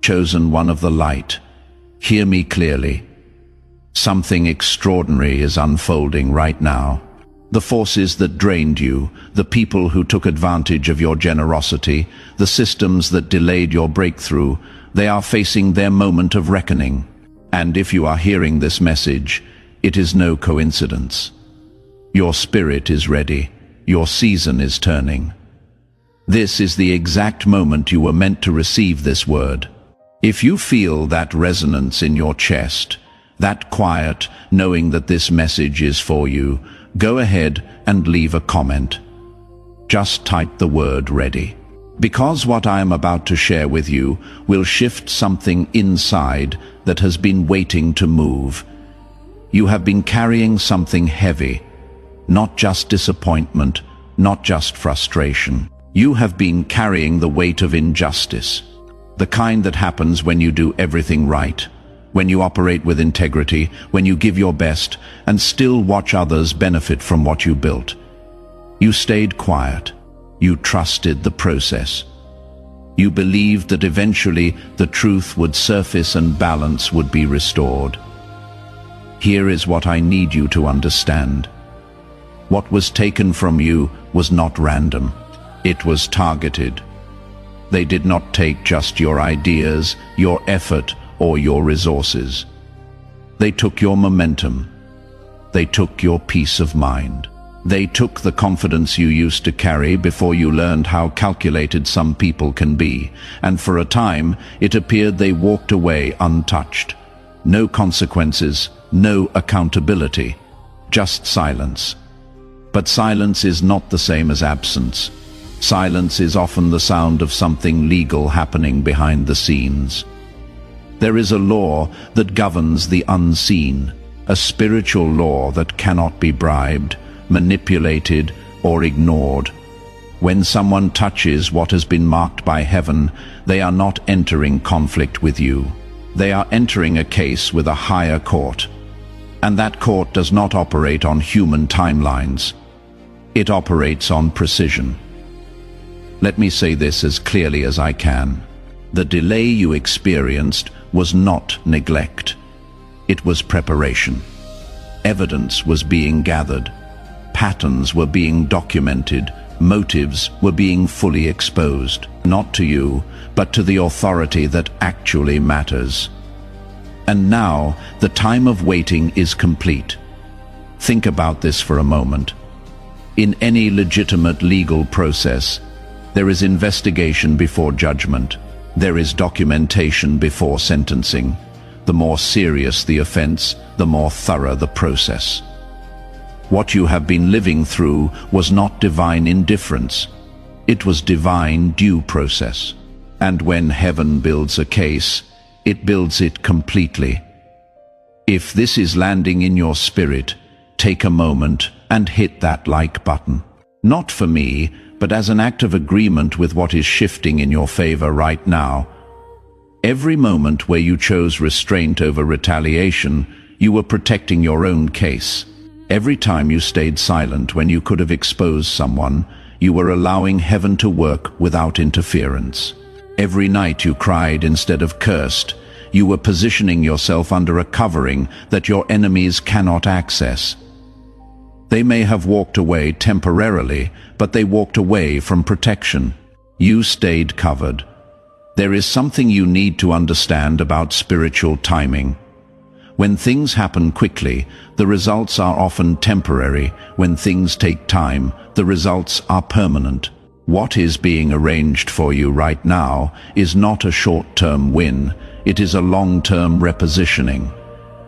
chosen one of the light. Hear me clearly. Something extraordinary is unfolding right now. The forces that drained you, the people who took advantage of your generosity, the systems that delayed your breakthrough, they are facing their moment of reckoning. And if you are hearing this message, it is no coincidence. Your spirit is ready. Your season is turning. This is the exact moment you were meant to receive this word. If you feel that resonance in your chest, that quiet, knowing that this message is for you, go ahead and leave a comment. Just type the word ready. Because what I am about to share with you will shift something inside that has been waiting to move. You have been carrying something heavy, not just disappointment, not just frustration. You have been carrying the weight of injustice, the kind that happens when you do everything right, when you operate with integrity, when you give your best, and still watch others benefit from what you built. You stayed quiet. You trusted the process. You believed that eventually the truth would surface and balance would be restored. Here is what I need you to understand. What was taken from you was not random. It was targeted. They did not take just your ideas, your effort, or your resources. They took your momentum. They took your peace of mind. They took the confidence you used to carry before you learned how calculated some people can be, and for a time it appeared they walked away untouched. No consequences, no accountability, just silence. But silence is not the same as absence. Silence is often the sound of something legal happening behind the scenes. There is a law that governs the unseen, a spiritual law that cannot be bribed, manipulated, or ignored. When someone touches what has been marked by heaven, they are not entering conflict with you. They are entering a case with a higher court. And that court does not operate on human timelines. It operates on precision. Let me say this as clearly as I can. The delay you experienced was not neglect. It was preparation. Evidence was being gathered. Patterns were being documented. Motives were being fully exposed. Not to you, but to the authority that actually matters. And now, the time of waiting is complete. Think about this for a moment. In any legitimate legal process, there is investigation before judgment. There is documentation before sentencing. The more serious the offense, the more thorough the process. What you have been living through was not divine indifference. It was divine due process. And when heaven builds a case, it builds it completely. If this is landing in your spirit, take a moment and hit that like button. Not for me, but as an act of agreement with what is shifting in your favor right now. Every moment where you chose restraint over retaliation, you were protecting your own case. Every time you stayed silent when you could have exposed someone, you were allowing heaven to work without interference. Every night you cried instead of cursed, you were positioning yourself under a covering that your enemies cannot access. They may have walked away temporarily, but they walked away from protection. You stayed covered. There is something you need to understand about spiritual timing. When things happen quickly, the results are often temporary. When things take time, the results are permanent. What is being arranged for you right now is not a short-term win. It is a long-term repositioning.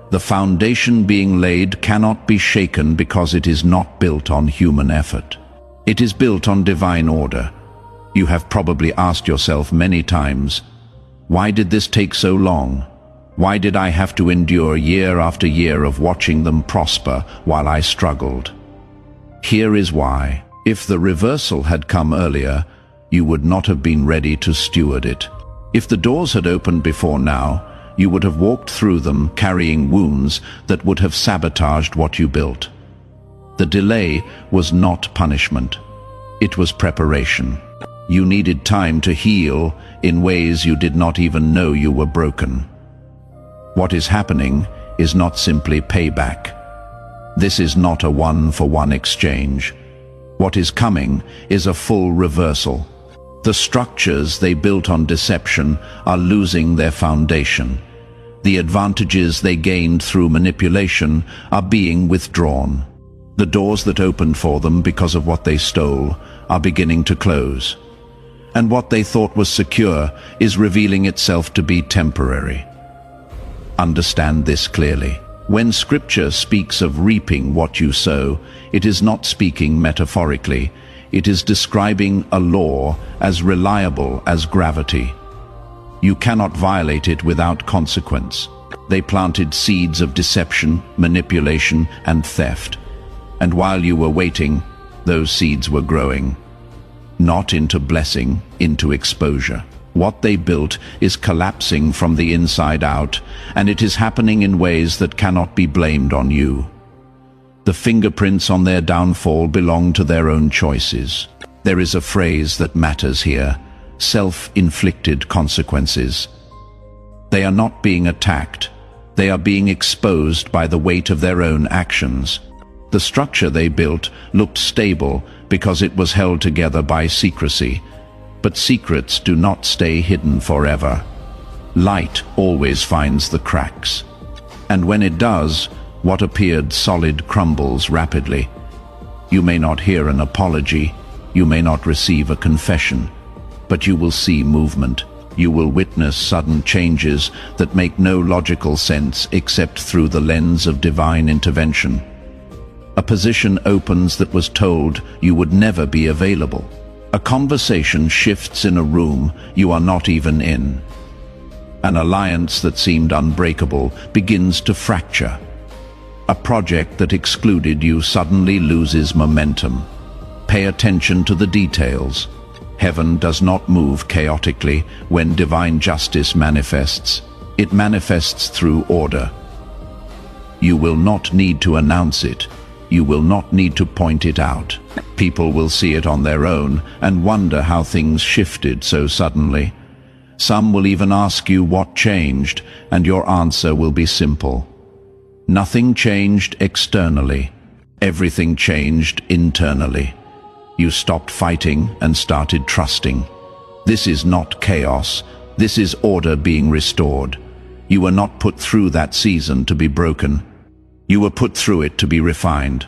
The foundation being laid cannot be shaken because it is not built on human effort. It is built on divine order. You have probably asked yourself many times, why did this take so long? Why did I have to endure year after year of watching them prosper while I struggled? Here is why. If the reversal had come earlier, you would not have been ready to steward it. If the doors had opened before now, you would have walked through them carrying wounds that would have sabotaged what you built. The delay was not punishment. It was preparation. You needed time to heal in ways you did not even know you were broken. What is happening is not simply payback. This is not a one-for-one exchange. What is coming is a full reversal. The structures they built on deception are losing their foundation. The advantages they gained through manipulation are being withdrawn. The doors that opened for them because of what they stole are beginning to close. And what they thought was secure is revealing itself to be temporary. Understand this clearly. When Scripture speaks of reaping what you sow, it is not speaking metaphorically. It is describing a law as reliable as gravity. You cannot violate it without consequence. They planted seeds of deception, manipulation, and theft. And while you were waiting, those seeds were growing. Not into blessing, into exposure. What they built is collapsing from the inside out, and it is happening in ways that cannot be blamed on you. The fingerprints on their downfall belong to their own choices. There is a phrase that matters here: self-inflicted consequences. They are not being attacked. They are being exposed by the weight of their own actions. The structure they built looked stable because it was held together by secrecy. But secrets do not stay hidden forever. Light always finds the cracks. And when it does, what appeared solid crumbles rapidly. You may not hear an apology, you may not receive a confession, but you will see movement. You will witness sudden changes that make no logical sense except through the lens of divine intervention. A position opens that was told you would never be available. A conversation shifts in a room you are not even in. An alliance that seemed unbreakable begins to fracture. A project that excluded you suddenly loses momentum. Pay attention to the details. Heaven does not move chaotically when divine justice manifests. It manifests through order. You will not need to announce it. You will not need to point it out. People will see it on their own and wonder how things shifted so suddenly. Some will even ask you what changed, and your answer will be simple. Nothing changed externally. Everything changed internally. You stopped fighting and started trusting. This is not chaos. This is order being restored. You were not put through that season to be broken. You were put through it to be refined.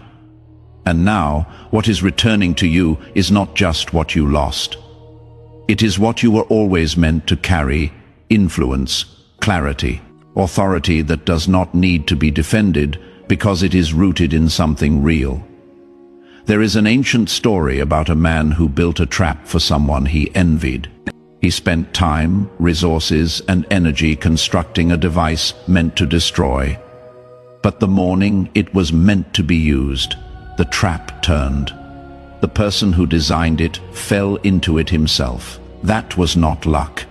And now, what is returning to you is not just what you lost. It is what you were always meant to carry: influence, clarity, authority that does not need to be defended because it is rooted in something real. There is an ancient story about a man who built a trap for someone he envied. He spent time, resources, and energy constructing a device meant to destroy. But the morning it was meant to be used, the trap turned. The person who designed it fell into it himself. That was not luck.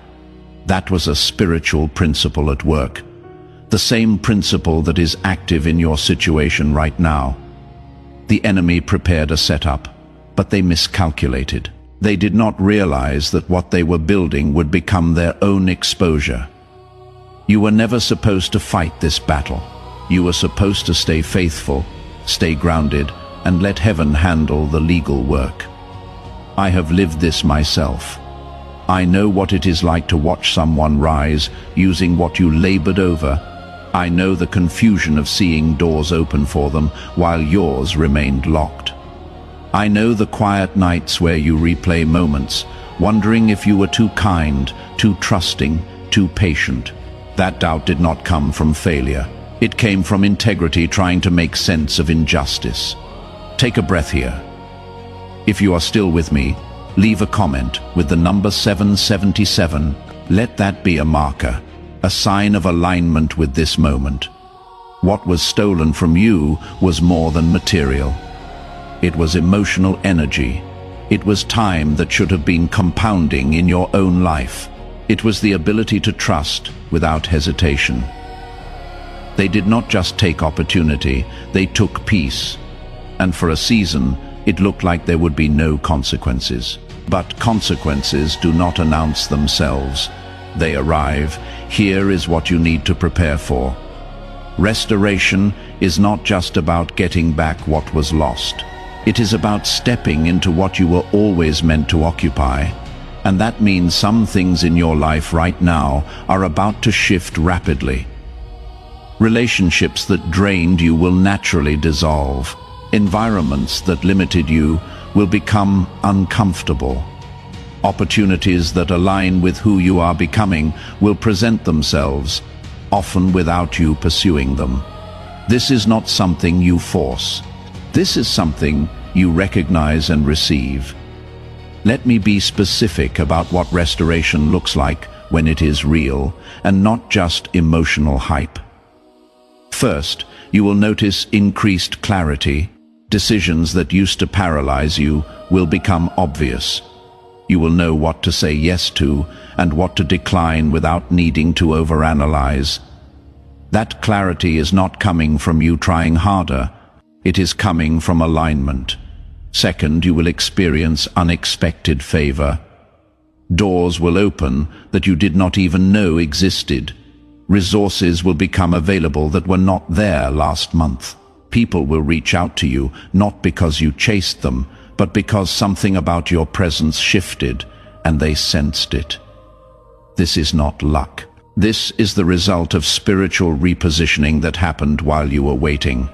That was a spiritual principle at work. The same principle that is active in your situation right now. The enemy prepared a setup, but they miscalculated. They did not realize that what they were building would become their own exposure. You were never supposed to fight this battle. You were supposed to stay faithful, stay grounded, and let heaven handle the legal work. I have lived this myself. I know what it is like to watch someone rise using what you labored over. I know the confusion of seeing doors open for them while yours remained locked. I know the quiet nights where you replay moments, wondering if you were too kind, too trusting, too patient. That doubt did not come from failure. It came from integrity trying to make sense of injustice. Take a breath here. If you are still with me, leave a comment with the number 777. Let that be a marker, a sign of alignment with this moment. What was stolen from you was more than material. It was emotional energy. It was time that should have been compounding in your own life. It was the ability to trust without hesitation. They did not just take opportunity, they took peace. And for a season, it looked like there would be no consequences. But consequences do not announce themselves. They arrive. Here is what you need to prepare for. Restoration is not just about getting back what was lost. It is about stepping into what you were always meant to occupy. And that means some things in your life right now are about to shift rapidly. Relationships that drained you will naturally dissolve. Environments that limited you will become uncomfortable. Opportunities that align with who you are becoming will present themselves, often without you pursuing them. This is not something you force. This is something you recognize and receive. Let me be specific about what restoration looks like when it is real and not just emotional hype. First, you will notice increased clarity. Decisions that used to paralyze you will become obvious. You will know what to say yes to and what to decline without needing to overanalyze. That clarity is not coming from you trying harder. It is coming from alignment. Second, you will experience unexpected favor. Doors will open that you did not even know existed. Resources will become available that were not there last month. People will reach out to you, not because you chased them, but because something about your presence shifted, and they sensed it. This is not luck. This is the result of spiritual repositioning that happened while you were waiting.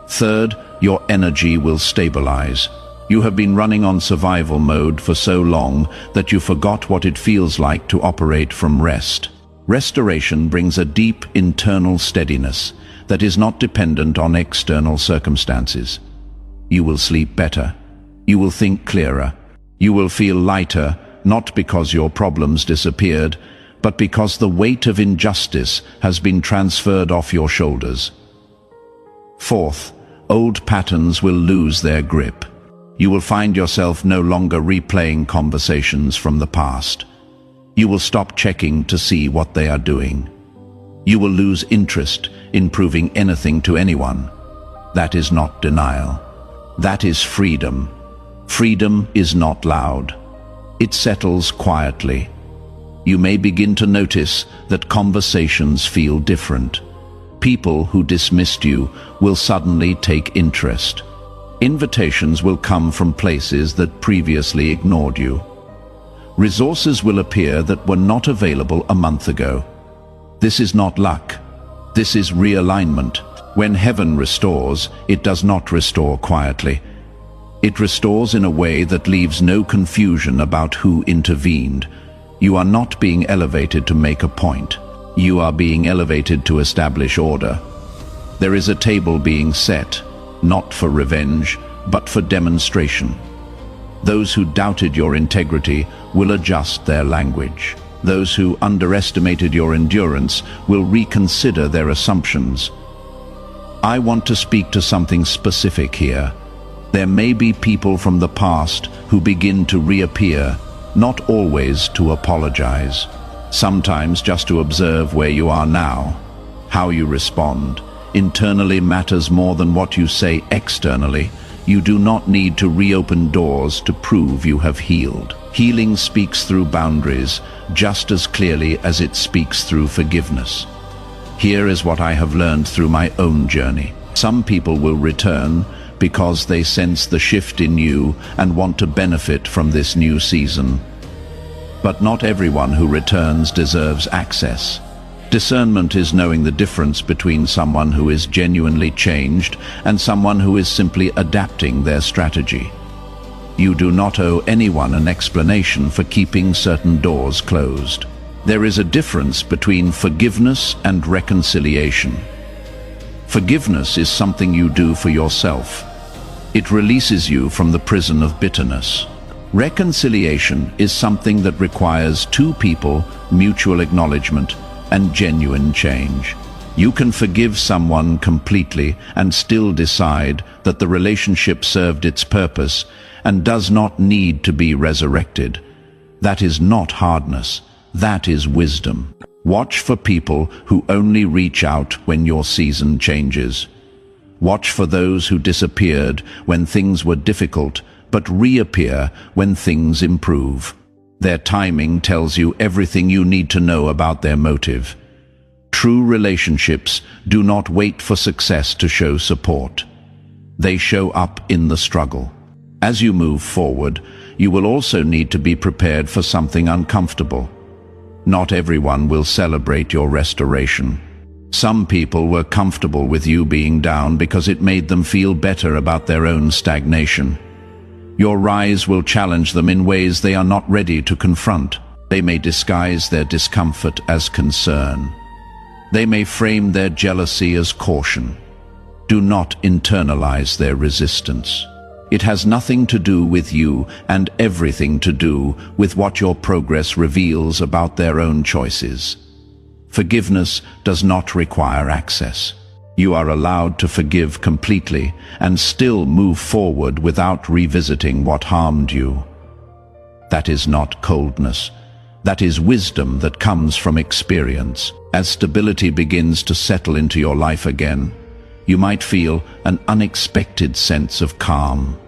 Third, your energy will stabilize. You have been running on survival mode for so long that you forgot what it feels like to operate from rest. Restoration brings a deep internal steadiness that is not dependent on external circumstances. You will sleep better. You will think clearer. You will feel lighter, not because your problems disappeared, but because the weight of injustice has been transferred off your shoulders. Fourth, old patterns will lose their grip. You will find yourself no longer replaying conversations from the past. You will stop checking to see what they are doing. You will lose interest in proving anything to anyone. That is not denial. That is freedom. Freedom is not loud. It settles quietly. You may begin to notice that conversations feel different. People who dismissed you will suddenly take interest. Invitations will come from places that previously ignored you. Resources will appear that were not available a month ago. This is not luck. This is realignment. When heaven restores, it does not restore quietly. It restores in a way that leaves no confusion about who intervened. You are not being elevated to make a point. You are being elevated to establish order. There is a table being set, not for revenge, but for demonstration. Those who doubted your integrity will adjust their language. Those who underestimated your endurance will reconsider their assumptions. I want to speak to something specific here. There may be people from the past who begin to reappear, not always to apologize. Sometimes just to observe where you are now. How you respond internally matters more than what you say externally. You do not need to reopen doors to prove you have healed. Healing speaks through boundaries just as clearly as it speaks through forgiveness. Here is what I have learned through my own journey. Some people will return because they sense the shift in you and want to benefit from this new season. But not everyone who returns deserves access. Discernment is knowing the difference between someone who is genuinely changed and someone who is simply adapting their strategy. You do not owe anyone an explanation for keeping certain doors closed. There is a difference between forgiveness and reconciliation. Forgiveness is something you do for yourself. It releases you from the prison of bitterness. Reconciliation is something that requires two people, mutual acknowledgement, and genuine change. You can forgive someone completely and still decide that the relationship served its purpose and does not need to be resurrected. That is not hardness. That is wisdom. Watch for people who only reach out when your season changes. Watch for those who disappeared when things were difficult but reappear when things improve. Their timing tells you everything you need to know about their motive. True relationships do not wait for success to show support. They show up in the struggle. As you move forward, you will also need to be prepared for something uncomfortable. Not everyone will celebrate your restoration. Some people were comfortable with you being down because it made them feel better about their own stagnation. Your rise will challenge them in ways they are not ready to confront. They may disguise their discomfort as concern. They may frame their jealousy as caution. Do not internalize their resistance. It has nothing to do with you and everything to do with what your progress reveals about their own choices. Forgiveness does not require access. You are allowed to forgive completely and still move forward without revisiting what harmed you. That is not coldness. That is wisdom that comes from experience. As stability begins to settle into your life again, you might feel an unexpected sense of calm.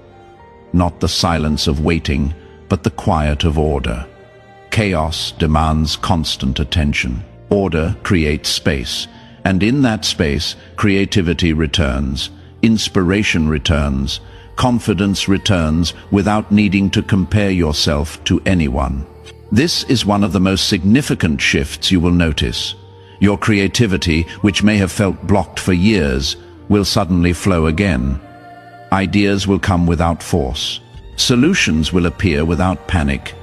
Not the silence of waiting, but the quiet of order. Chaos demands constant attention. Order creates space. And in that space, creativity returns, inspiration returns, confidence returns without needing to compare yourself to anyone. This is one of the most significant shifts you will notice. Your creativity, which may have felt blocked for years, will suddenly flow again. Ideas will come without force. Solutions will appear without panic.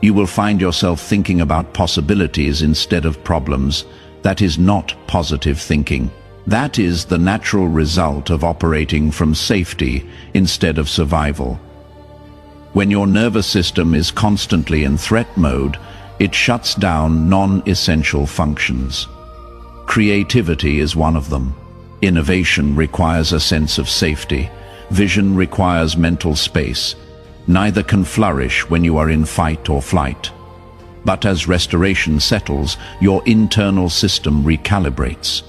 You will find yourself thinking about possibilities instead of problems. That is not positive thinking. That is the natural result of operating from safety instead of survival. When your nervous system is constantly in threat mode, it shuts down non-essential functions. Creativity is one of them. Innovation requires a sense of safety. Vision requires mental space. Neither can flourish when you are in fight or flight. But as restoration settles, your internal system recalibrates.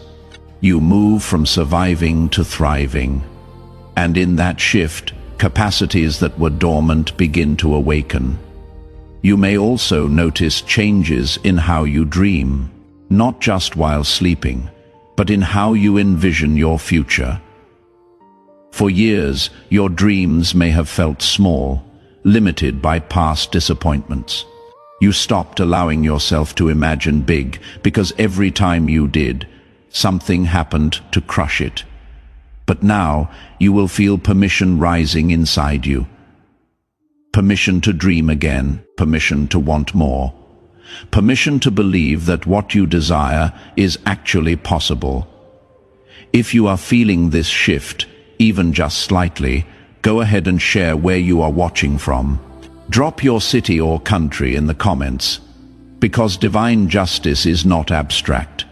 You move from surviving to thriving. And in that shift, capacities that were dormant begin to awaken. You may also notice changes in how you dream, not just while sleeping, but in how you envision your future. For years, your dreams may have felt small, limited by past disappointments. You stopped allowing yourself to imagine big because every time you did, something happened to crush it. But now you will feel permission rising inside you. Permission to dream again, permission to want more, permission to believe that what you desire is actually possible. If you are feeling this shift, even just slightly, go ahead and share where you are watching from. Drop your city or country in the comments, because divine justice is not abstract.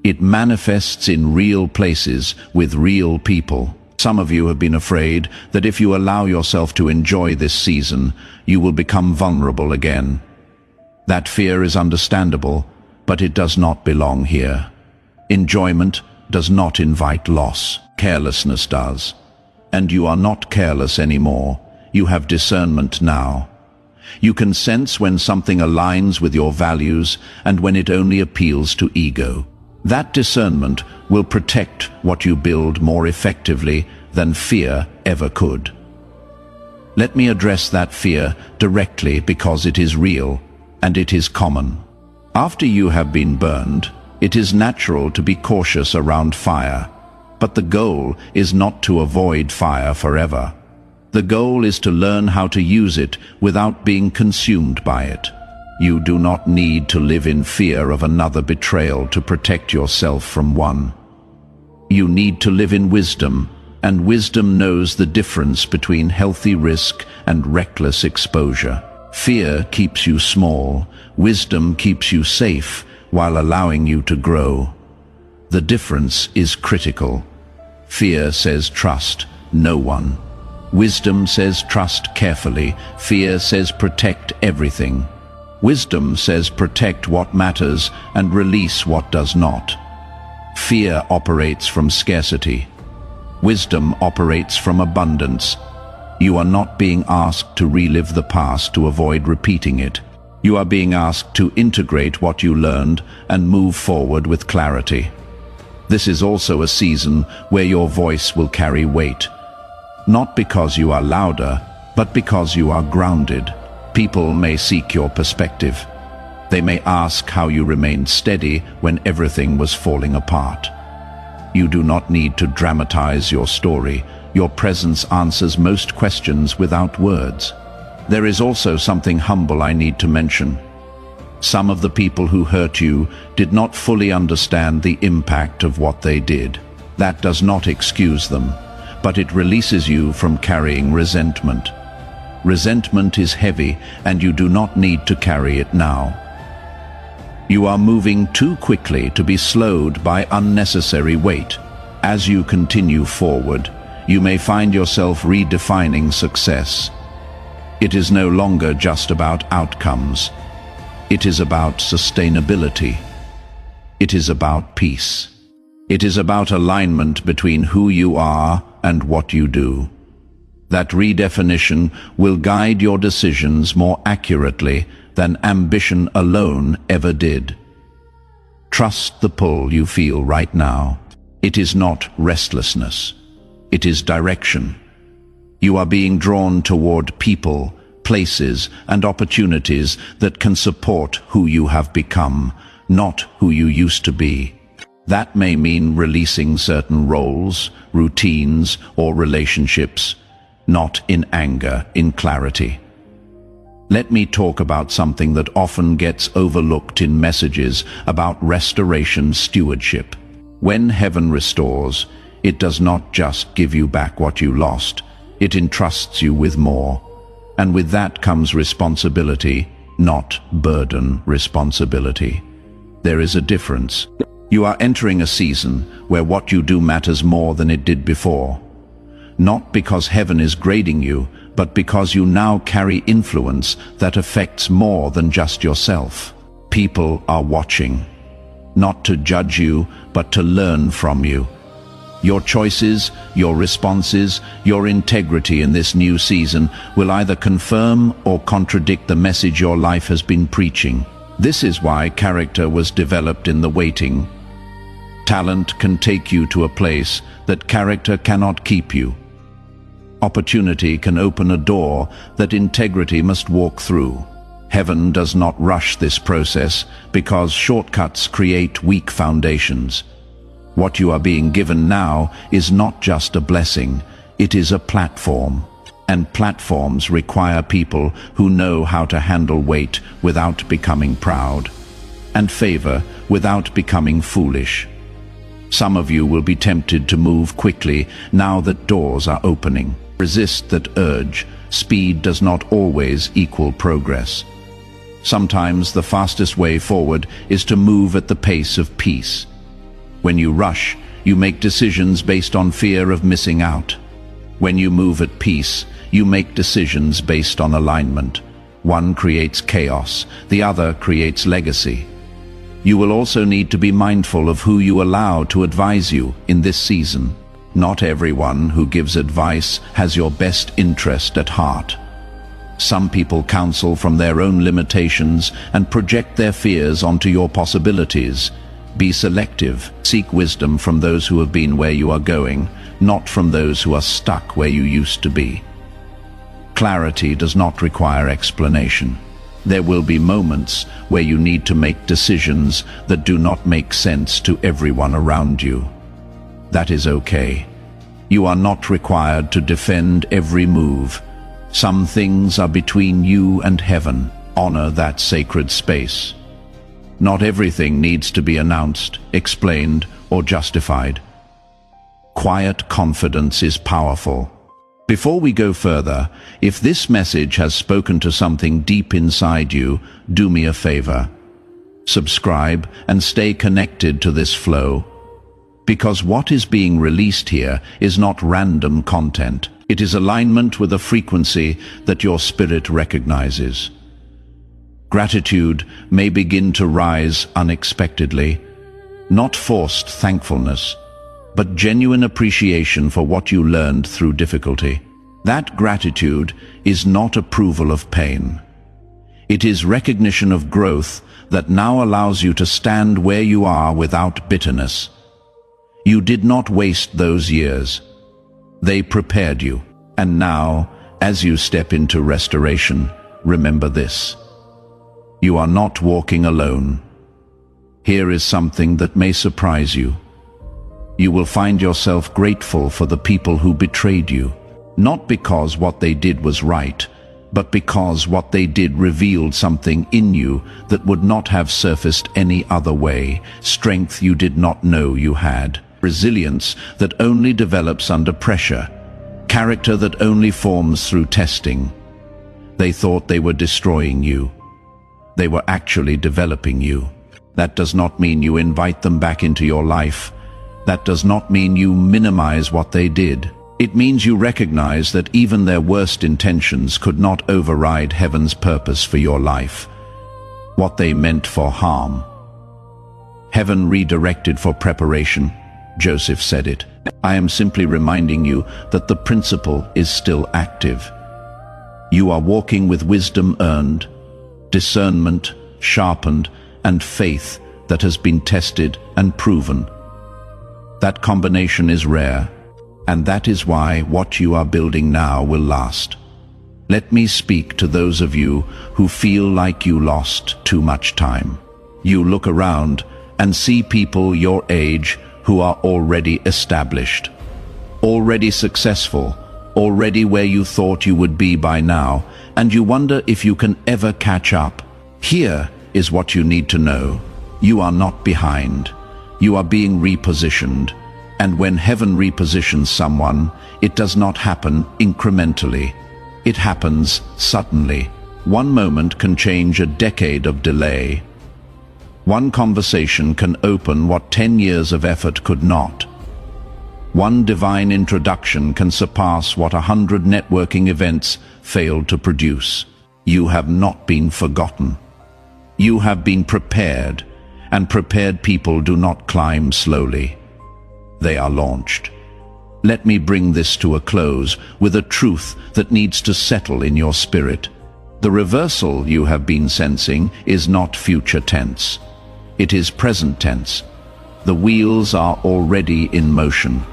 It manifests in real places with real people. Some of you have been afraid that if you allow yourself to enjoy this season, you will become vulnerable again. That fear is understandable, but it does not belong here. Enjoyment does not invite loss. Carelessness does. And you are not careless anymore. You have discernment now. You can sense when something aligns with your values and when it only appeals to ego. That discernment will protect what you build more effectively than fear ever could. Let me address that fear directly because it is real and it is common. After you have been burned, it is natural to be cautious around fire. But the goal is not to avoid fire forever. The goal is to learn how to use it without being consumed by it. You do not need to live in fear of another betrayal to protect yourself from one. You need to live in wisdom, and wisdom knows the difference between healthy risk and reckless exposure. Fear keeps you small, wisdom keeps you safe while allowing you to grow. The difference is critical. Fear says trust no one. Wisdom says trust carefully. Fear says protect everything. Wisdom says protect what matters and release what does not. Fear operates from scarcity. Wisdom operates from abundance. You are not being asked to relive the past to avoid repeating it. You are being asked to integrate what you learned and move forward with clarity. This is also a season where your voice will carry weight. Not because you are louder, but because you are grounded. People may seek your perspective. They may ask how you remained steady when everything was falling apart. You do not need to dramatize your story. Your presence answers most questions without words. There is also something humble I need to mention. Some of the people who hurt you did not fully understand the impact of what they did. That does not excuse them, but it releases you from carrying resentment. Resentment is heavy, and you do not need to carry it now. You are moving too quickly to be slowed by unnecessary weight. As you continue forward, you may find yourself redefining success. It is no longer just about outcomes. It is about sustainability. It is about peace. It is about alignment between who you are and what you do. That redefinition will guide your decisions more accurately than ambition alone ever did. Trust the pull you feel right now. It is not restlessness. It is direction. You are being drawn toward people, places, and opportunities that can support who you have become, not who you used to be. That may mean releasing certain roles, routines, or relationships, not in anger, in clarity. Let me talk about something that often gets overlooked in messages about restoration stewardship. When heaven restores, it does not just give you back what you lost, it entrusts you with more. And with that comes responsibility, not burden, responsibility. There is a difference. You are entering a season where what you do matters more than it did before. Not because heaven is grading you, but because you now carry influence that affects more than just yourself. People are watching, not to judge you, but to learn from you. Your choices, your responses, your integrity in this new season will either confirm or contradict the message your life has been preaching. This is why character was developed in the waiting. Talent can take you to a place that character cannot keep you. Opportunity can open a door that integrity must walk through. Heaven does not rush this process because shortcuts create weak foundations. What you are being given now is not just a blessing, it is a platform. And platforms require people who know how to handle weight without becoming proud, and favor without becoming foolish. Some of you will be tempted to move quickly now that doors are opening. Resist that urge. Speed does not always equal progress. Sometimes the fastest way forward is to move at the pace of peace. When you rush, you make decisions based on fear of missing out. When you move at peace, you make decisions based on alignment. One creates chaos, the other creates legacy. You will also need to be mindful of who you allow to advise you in this season. Not everyone who gives advice has your best interest at heart. Some people counsel from their own limitations and project their fears onto your possibilities. Be selective. Seek wisdom from those who have been where you are going, not from those who are stuck where you used to be. Clarity does not require explanation. There will be moments where you need to make decisions that do not make sense to everyone around you. That is okay. You are not required to defend every move. Some things are between you and heaven. Honor that sacred space. Not everything needs to be announced, explained, or justified. Quiet confidence is powerful. Before we go further, if this message has spoken to something deep inside you, do me a favor. Subscribe and stay connected to this flow. Because what is being released here is not random content. It is alignment with a frequency that your spirit recognizes. Gratitude may begin to rise unexpectedly, not forced thankfulness, but genuine appreciation for what you learned through difficulty. That gratitude is not approval of pain. It is recognition of growth that now allows you to stand where you are without bitterness. You did not waste those years. They prepared you. And now, as you step into restoration, remember this. You are not walking alone. Here is something that may surprise you. You will find yourself grateful for the people who betrayed you, not because what they did was right, but because what they did revealed something in you that would not have surfaced any other way, strength you did not know you had, resilience that only develops under pressure, character that only forms through testing. They thought they were destroying you. They were actually developing you. That does not mean you invite them back into your life. That does not mean you minimize what they did. It means you recognize that even their worst intentions could not override heaven's purpose for your life. What they meant for harm, heaven redirected for preparation. Joseph said it. I am simply reminding you that the principle is still active. You are walking with wisdom earned, discernment sharpened, and faith that has been tested and proven. That combination is rare, and that is why what you are building now will last. Let me speak to those of you who feel like you lost too much time. You look around and see people your age who are already established, already successful, already where you thought you would be by now, and you wonder if you can ever catch up. Here is what you need to know. You are not behind. You are being repositioned. And when heaven repositions someone, it does not happen incrementally. It happens suddenly. One moment can change a decade of delay. One conversation can open what 10 years of effort could not. One divine introduction can surpass what 100 networking events failed to produce. You have not been forgotten. You have been prepared, and prepared people do not climb slowly. They are launched. Let me bring this to a close with a truth that needs to settle in your spirit. The reversal you have been sensing is not future tense. It is present tense. The wheels are already in motion.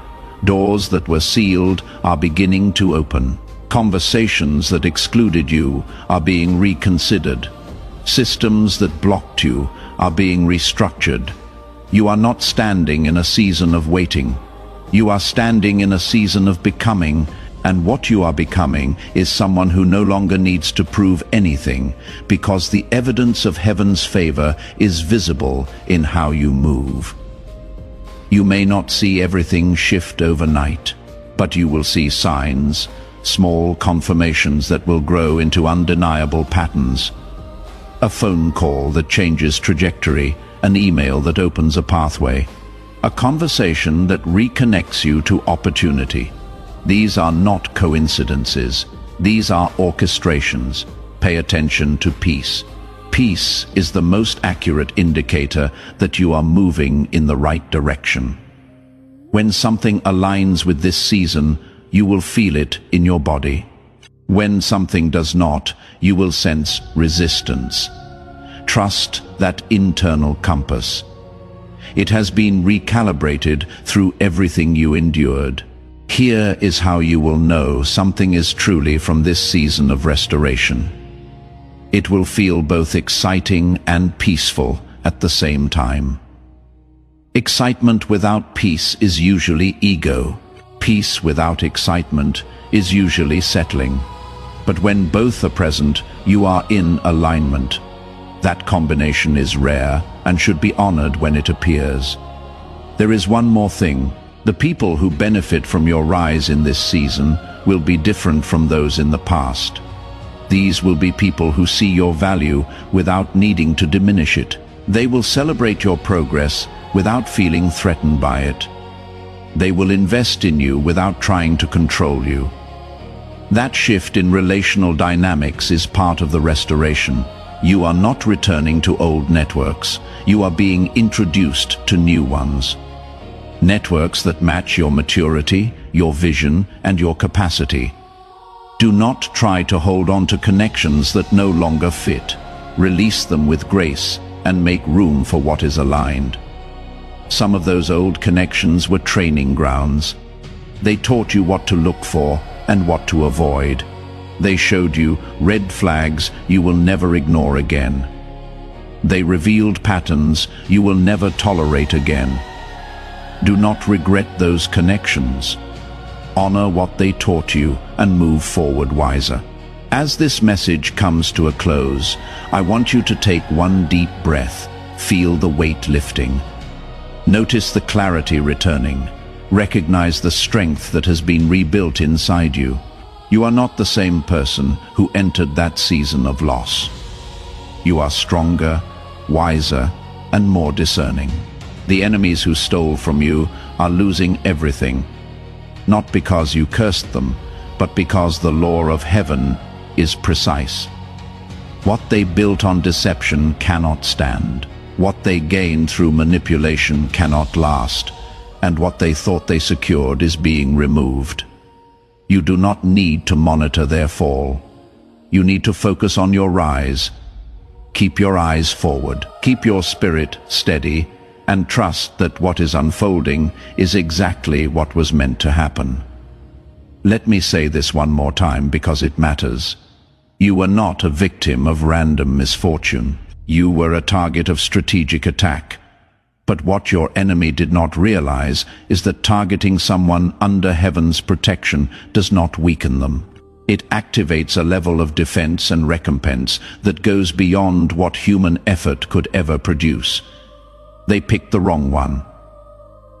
Doors that were sealed are beginning to open. Conversations that excluded you are being reconsidered. Systems that blocked you are being restructured. You are not standing in a season of waiting. You are standing in a season of becoming, and what you are becoming is someone who no longer needs to prove anything, because the evidence of heaven's favor is visible in how you move. You may not see everything shift overnight, but you will see signs, small confirmations that will grow into undeniable patterns. A phone call that changes trajectory, an email that opens a pathway, a conversation that reconnects you to opportunity. These are not coincidences. These are orchestrations. Pay attention to peace. Peace is the most accurate indicator that you are moving in the right direction. When something aligns with this season, you will feel it in your body. When something does not, you will sense resistance. Trust that internal compass. It has been recalibrated through everything you endured. Here is how you will know something is truly from this season of restoration. It will feel both exciting and peaceful at the same time. Excitement without peace is usually ego. Peace without excitement is usually settling. But when both are present, you are in alignment. That combination is rare and should be honored when it appears. There is one more thing. The people who benefit from your rise in this season will be different from those in the past. These will be people who see your value without needing to diminish it. They will celebrate your progress without feeling threatened by it. They will invest in you without trying to control you. That shift in relational dynamics is part of the restoration. You are not returning to old networks. You are being introduced to new ones. Networks that match your maturity, your vision, and your capacity. Do not try to hold on to connections that no longer fit. Release them with grace and make room for what is aligned. Some of those old connections were training grounds. They taught you what to look for and what to avoid. They showed you red flags you will never ignore again. They revealed patterns you will never tolerate again. Do not regret those connections. Honor what they taught you and move forward wiser. As this message comes to a close, I want you to take one deep breath. Feel the weight lifting. Notice the clarity returning. Recognize the strength that has been rebuilt inside you. You are not the same person who entered that season of loss. You are stronger, wiser, and more discerning. The enemies who stole from you are losing everything, not because you cursed them, but because the law of heaven is precise. What they built on deception cannot stand. What they gained through manipulation cannot last, and what they thought they secured is being removed. You do not need to monitor their fall. You need to focus on your rise. Keep your eyes forward. Keep your spirit steady, and trust that what is unfolding is exactly what was meant to happen. Let me say this one more time because it matters. You were not a victim of random misfortune. You were a target of strategic attack. But what your enemy did not realize is that targeting someone under heaven's protection does not weaken them. It activates a level of defense and recompense that goes beyond what human effort could ever produce. They picked the wrong one.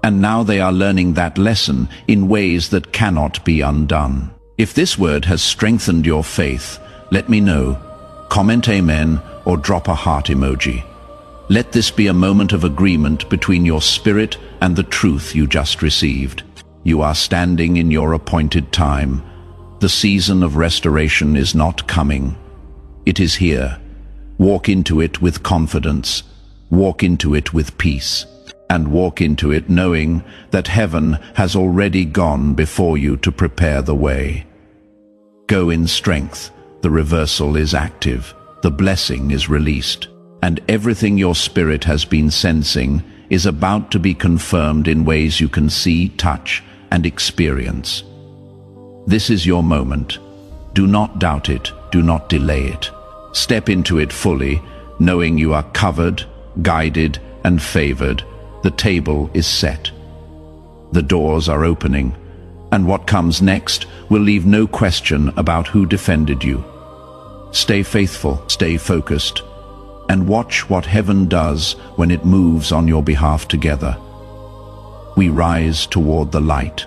And now they are learning that lesson in ways that cannot be undone. If this word has strengthened your faith, let me know. Comment amen or drop a heart emoji. Let this be a moment of agreement between your spirit and the truth you just received. You are standing in your appointed time. The season of restoration is not coming. It is here. Walk into it with confidence. Walk into it with peace. And walk into it knowing that heaven has already gone before you to prepare the way. Go in strength. The reversal is active. The blessing is released. And everything your spirit has been sensing is about to be confirmed in ways you can see, touch, and experience. This is your moment. Do not doubt it. Do not delay it. Step into it fully, knowing you are covered, guided, and favored. The table is set. The doors are opening, and what comes next will leave no question about who defended you. Stay faithful, stay focused, and watch what heaven does when it moves on your behalf together. We rise toward the light.